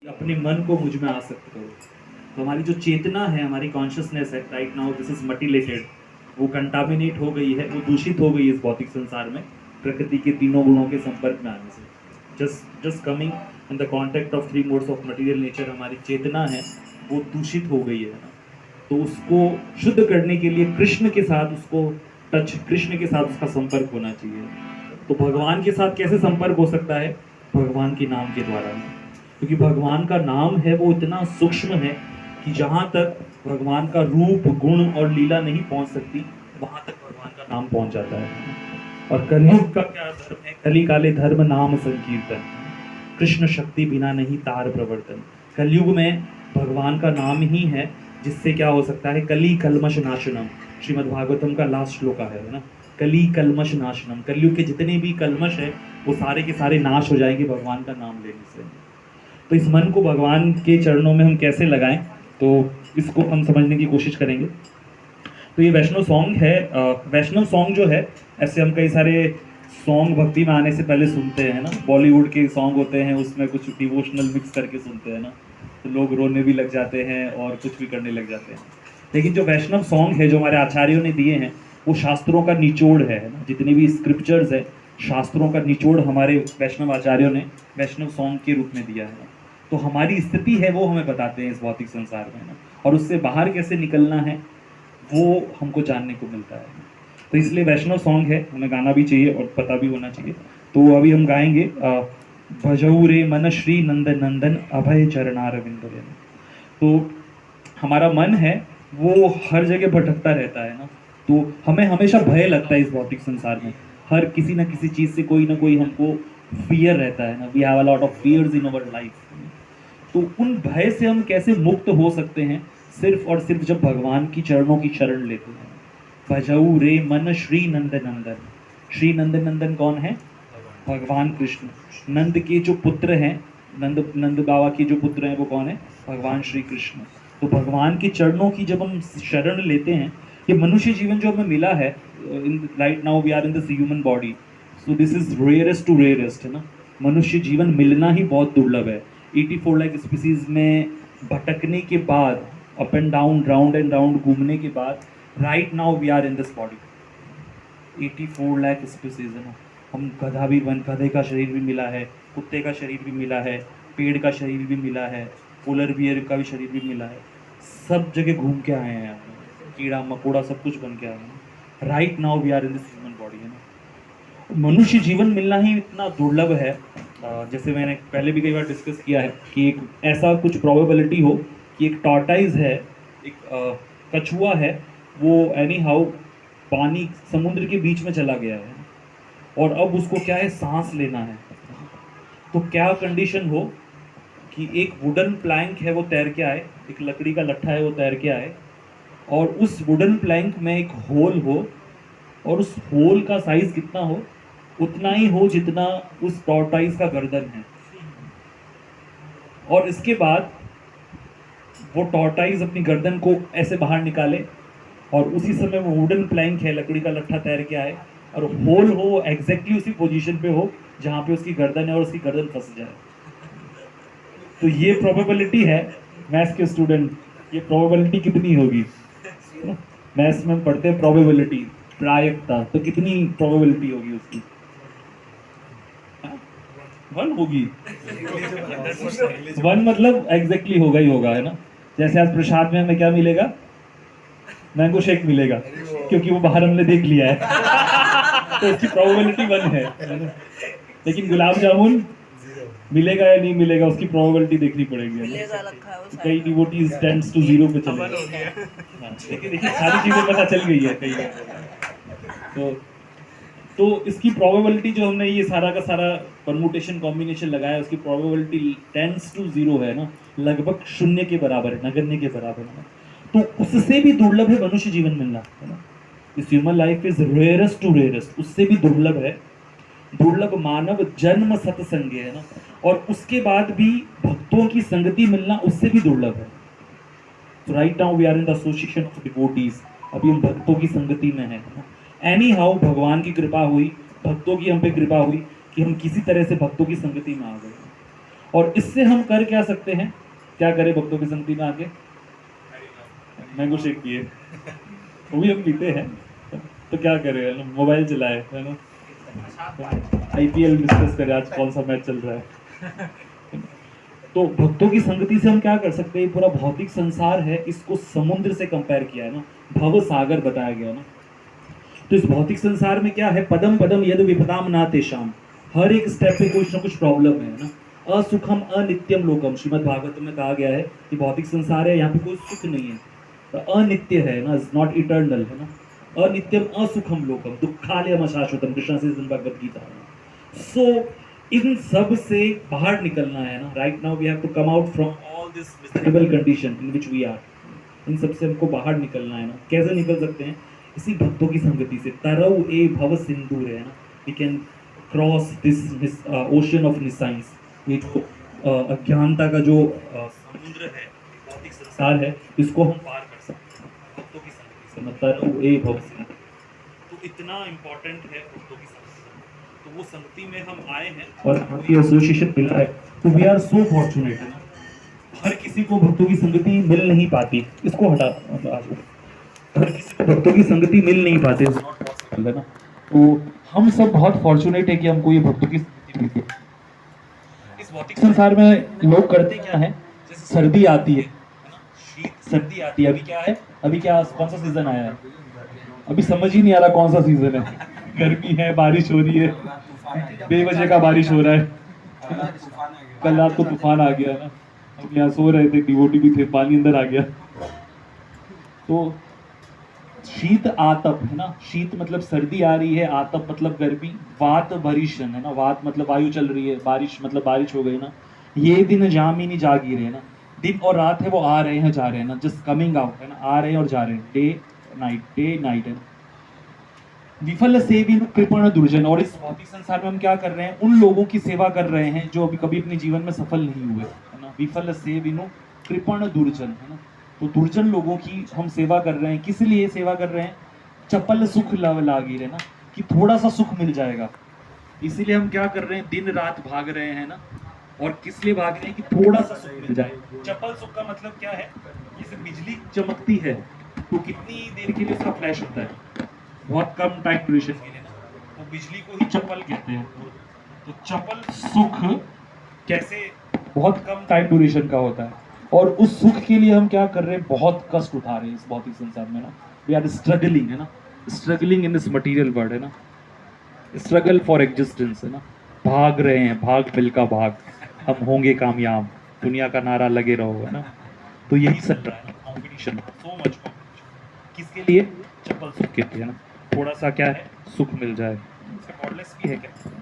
अपने मन को मुझ में आसक्त करो। तो हमारी जो चेतना है, हमारी कॉन्शियसनेस है, राइट नाउ दिस इज मटिलेटेड, वो कंटामिनेट हो गई है, वो दूषित हो गई है इस भौतिक संसार में प्रकृति के तीनों गुणों के संपर्क में आने से। Just coming in the contact of three modes of material nature, हमारी चेतना है वो दूषित हो गई है ना। तो उसको शुद्ध करने के लिए कृष्ण के साथ उसको टच, कृष्ण के साथ उसका संपर्क होना चाहिए। तो भगवान के साथ कैसे संपर्क हो सकता है? भगवान के नाम के द्वारा, क्योंकि भगवान का नाम है वो इतना सूक्ष्म है कि जहाँ तक भगवान का रूप, गुण और लीला नहीं पहुँच सकती, वहाँ तक भगवान का नाम पहुँच जाता है। और कलयुग का क्या धर्म है? कली काले धर्म नाम संकीर्तन, कृष्ण शक्ति बिना नहीं तार प्रवर्तन। कलयुग में भगवान का नाम ही है जिससे क्या हो सकता है? कली कलमश नाशनम, श्रीमद् भागवतम का लास्ट श्लोक है ना, कली कलमश नाशनम। कलयुग के जितने भी कलमश है वो सारे के सारे नाश हो जाएंगे भगवान का नाम लेने से। तो इस मन को भगवान के चरणों में हम कैसे लगाएं, तो इसको हम समझने की कोशिश करेंगे। तो ये वैष्णव सॉन्ग है। वैष्णव सॉन्ग जो है, ऐसे हम कई सारे सॉन्ग भक्ति में आने से पहले सुनते हैं ना, बॉलीवुड के सॉन्ग होते हैं उसमें कुछ डिवोशनल मिक्स करके सुनते हैं ना, तो लोग रोने भी लग जाते हैं और कुछ भी करने लग जाते हैं। लेकिन जो वैष्णव सॉन्ग है जो हमारे आचार्यों ने दिए हैं, वो शास्त्रों का निचोड़ है ना। जितनी भी स्क्रिप्चर्स है, शास्त्रों का निचोड़ हमारे वैष्णव आचार्यों ने वैष्णव सॉन्ग के रूप में दिया है। तो हमारी स्थिति है वो हमें बताते हैं इस भौतिक संसार में ना, और उससे बाहर कैसे निकलना है वो हमको जानने को मिलता है। तो इसलिए वैष्णव सॉन्ग है, हमें गाना भी चाहिए और पता भी होना चाहिए। तो अभी हम गाएंगे भजऊ रे मन श्री नंद नंदन अभय चरणारविंद। तो हमारा मन है वो हर जगह भटकता रहता है ना, तो हमें हमेशा भय लगता है इस भौतिक संसार में। हर किसी ना किसी चीज़ से कोई ना कोई हमको फियर रहता है ना, we have a lot of fears in our life. तो उन भय से हम कैसे मुक्त हो सकते हैं? सिर्फ और सिर्फ जब भगवान की चरणों की शरण लेते हैं। भजऊ रे मन श्री नंद नंदन। श्री नंद नंदन कौन है? भगवान कृष्ण। नंद के जो पुत्र हैं, नंद बाबा के जो पुत्र हैं वो कौन है? भगवान श्री कृष्ण। तो भगवान के चरणों की जब हम शरण लेते हैं, ये मनुष्य जीवन जो हमें मिला है, in right now we are in this human body, so this is rarest to rarest है ना। मनुष्य जीवन मिलना ही बहुत दुर्लभ है। 84 लाख स्पीसीज में भटकने के बाद, up and down, round and round घूमने के बाद, right now we are in this body. 84 lakh species है ना। हम गधा भी बन, गधे का शरीर भी मिला है, कुत्ते का शरीर भी मिला है, पेड़ का शरीर भी मिला है, पोलर बियर का भी शरीर भी मिला है। सब जगह घूम के आए हैं, कीड़ा मकोड़ा सब कुछ बन के आए हैं। Right now we are in this human body है ना। मनुष्य जीवन मिलना ही इतना दुर्लभ है। जैसे मैंने पहले भी कई बार डिस्कस किया है कि एक ऐसा कुछ प्रोबेबिलिटी हो कि एक टॉर्टाइज है, एक कछुआ है, वो एनी हाउ पानी, समुद्र के बीच में चला गया है और अब उसको क्या है? सांस लेना है। तो क्या कंडीशन हो कि एक वुडन प्लैंक है वो तैर के आए, एक लकड़ी का लट्ठा है वो तैर के आए, और उस वुडन प्लैंक में एक होल हो, और उस होल का साइज कितना हो? उतना ही हो जितना उस टॉर्टाइज का गर्दन है। और इसके बाद वो टॉर्टाइज अपनी गर्दन को ऐसे बाहर निकाले, और उसी समय वो वुडन प्लैंक है, लकड़ी का लट्ठा तैर के आए, और होल हो एग्जैक्टली उसी पोजीशन पे हो जहाँ पे उसकी गर्दन है, और उसकी गर्दन फंस जाए। तो ये प्रोबेबिलिटी है, मैथ्स के स्टूडेंट, ये प्रोबेबिलिटी कितनी होगी? मैथ्स में पढ़ते हैं प्रोबेबिलिटी, प्रायिकता, तो कितनी प्रोबेबिलिटी होगी उसकी? 1 होगी। 1 मतलब एग्जैक्टली होगा ही होगा है ना। जैसे आज प्रसाद में हमें क्या मिलेगा? मैंगो शेक मिलेगा, क्योंकि वो बाहर हमने देख लिया है तो उसकी प्रोबेबिलिटी 1 है। लेकिन गुलाब जामुन मिलेगा या नहीं मिलेगा, उसकी प्रोबेबिलिटी देखनी पड़ेगी। कई डिवोटीज टेंड्स टू 0 पे चले गए। देखिए सारी चीजें पता चल गई है कई। तो इसकी प्रोबेबिलिटी जो हमने ये सारा का सारा परमुटेशन कॉम्बिनेशन लगाया, उसकी प्रोबेबिलिटी टेंड्स टू 0 है ना, लगभग 0 के बराबर है, नगण्य के बराबर है। तो उससे भी दुर्लभ है मनुष्य जीवन मिलना है ना। इस human life is rarest to rarest, उससे भी दुर्लभ है। दुर्लभ मानव जन्म सत्संग है ना, और उसके बाद भी भक्तों की संगति मिलना उससे भी दुर्लभ है। तो right now we are in the association of devotees, अभी हम भक्तों की संगति में है ना। एनी हाउ भगवान की कृपा हुई, भक्तों की हम पे कृपा हुई कि हम किसी तरह से भक्तों की संगति में आ गए। और इससे हम कर क्या सकते हैं, क्या करें भक्तों की संगति में आके? मैंगो शेक पिए, वो भी हम पीते हैं, तो क्या करें, मोबाइल चलाए, है ना, IPL डिस्कस करें आज कौन सा मैच चल रहा है। तो भक्तों की संगति से हम क्या कर सकते हैं, पूरा भौतिक संसार है, इसको समुद्र से कंपेयर किया है ना, भव सागर बताया गया ना। तो इस भौतिक संसार में क्या है, पदम पदम यद विपदाम ना तेषाम, हर एक स्टेप पे कुछ ना कुछ प्रॉब्लम है ना। असुखम अनित्यम लोकम, श्रीमद् भागवत में कहा गया है कि भौतिक संसार है, यहाँ पे कोई सुख नहीं है, तो अनित्य है ना, इज नॉट इटर्नल, है ना। अनित्यम असुखम लोकम दुखालयम अशाश्वतम, कृष्ण से भगवत गीता। सो इन सब से बाहर निकलना है ना, right now we have to come out from all this miserable condition in which we are. इन सब से हमको बाहर निकलना है ना, कैसे निकल सकते हैं, इसी भक्तों की संगति से। तरौ ए भव सिंधु है ना, we can cross this ocean of nescience, ये जो अज्ञानता का जो समुद्र है, भौतिक संसार है, इसको हम पार कर सकते हैं भक्तों की संगति से। तरौ ए भव सिंधु, तो इतना इम्पोर्टेंट है भक्तों की संगति, तो वो संगति में हम आए हैं और हमारी एसोसिएशन मिला है, तो वी आर सो फॉर्चुनेट है ना। हर किसी को भक्तों की संगति मिल नहीं पाती, इसको हटा, हर किसी को भक्तों की संगति मिल नहीं पाती, है ना। तो हम सब बहुत फॉर्चुनेट है कि हमको ये भक्तों की संगति मिलती है। इस भौतिक संसार में लोग करते क्या है, जैसे सर्दी आती है ना, शीत सर्दी आती है, अभी क्या है, अभी क्या कौन सा सीजन आया है, अभी समझ ही नहीं आ रहा कौन सा सीजन है, गर्मी है, बारिश हो रही है, बेवजह का बारिश हो रहा है। कल रात को तूफान आ गया ना, हम यहाँ सो रहे थे, डिवोटी भी थे, पानी अंदर आ गया। तो शीत आतप है ना, शीत मतलब सर्दी आ रही है, आतप मतलब गर्मी, वात भरीषण है ना, वात मतलब वायु चल रही है, बारिश मतलब बारिश हो गई ना। ये दिन जामिनी जागीर है ना, दिन और रात है वो आ रहे हैं जा रहे हैं ना, जस्ट कमिंग आउट है ना, आ रहे हैं और जा रहे हैं, डे नाइट है ना। विफल सेवी कृपण दुर्जन, और इस भौतिक संसार में हम क्या कर रहे हैं, उन लोगों की सेवा कर रहे हैं जो अभी कभी अपने जीवन में सफल नहीं हुए, है ना। विफल सेविनु कृपण दुर्जन, है ना, तो दुर्जन लोगों की हम सेवा कर रहे हैं, किस लिए सेवा कर रहे हैं, चपल सुख लव लागिर, है ना, कि थोड़ा सा सुख मिल जाएगा, इसीलिए हम क्या कर रहे हैं, दिन रात भाग रहे हैं ना। और किस लिए भाग रहे हैं, कि थोड़ा सा सुख मिल जाए। चपल सुख का मतलब क्या है, जैसे बिजली चमकती है तो कितनी देर के लिए उसका फ्लैश होता है, बहुत कम टाइम ड्यूरेशन के लिए ना, तो बिजली को ही चपल कहते हैं। तो चपल सुख कैसे बहुत कम टाइम ड्यूरेशन का होता है, और उस सुख के लिए हम क्या कर रहे हैं, बहुत कष्ट उठा रहे हैं इस भौतिक संसार में ना। वी आर स्ट्रगलिंग, है ना, struggling in this material world, है ना, स्ट्रगल फॉर एग्जिस्टेंस, है ना, भाग रहे हैं, भाग मिलका भाग, हम होंगे कामयाब, दुनिया का नारा लगे रहो, है ना। तो यही चल रहा है ना, कॉम्पिटिशन, सो मच कॉम्पिटिशन, किसके लिए, चपल सुख के लिए ना, थोड़ा सा क्या है, सुख मिल जाए। इसका गॉडलेस भी है क्या?